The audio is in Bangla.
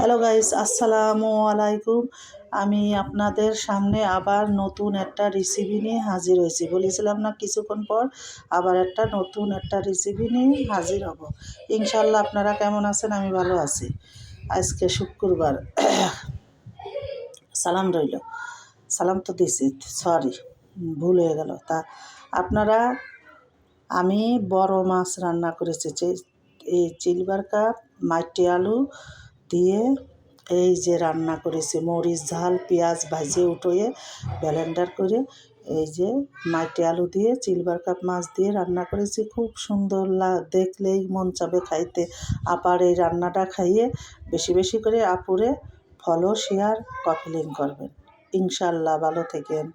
হ্যালো গাইস, আসসালামু আলাইকুম। আমি আপনাদের সামনে আবার নতুন একটা রেসিপি নিয়ে হাজির হয়েছি। বলেছিলাম না কিছুক্ষণ পর আবার নতুন একটা রেসিপি নিয়ে হাজির হব ইনশাল্লাহ। আপনারা কেমন আছেন? আমি ভালো আছি। আজকে শুক্রবার, সালাম রইল, সালাম তো দিছি, সরি ভুল হয়ে গেল। তা আপনারা, আমি বড় মাছ রান্না করেছি, এই চিলবার কাপ মাটি আলু দিয়ে এই যে রান্না করেছি, মরিচ ঝাল পেঁয়াজ ভাজিয়ে উঠোয়ে ব্লেন্ডার করে এই যে মাটি আলু দিয়ে চিলবার কাপ মাছ দিয়ে রান্না করেছি। খুব সুন্দর দেখলেই মন চাবে খাইতে। আপার এই রান্নাটা খাইয়ে বেশি বেশি করে আপুরে ফলো শেয়ার কপি লিঙ্ক করবেন ইনশাল্লাহ। ভালো থেকেন।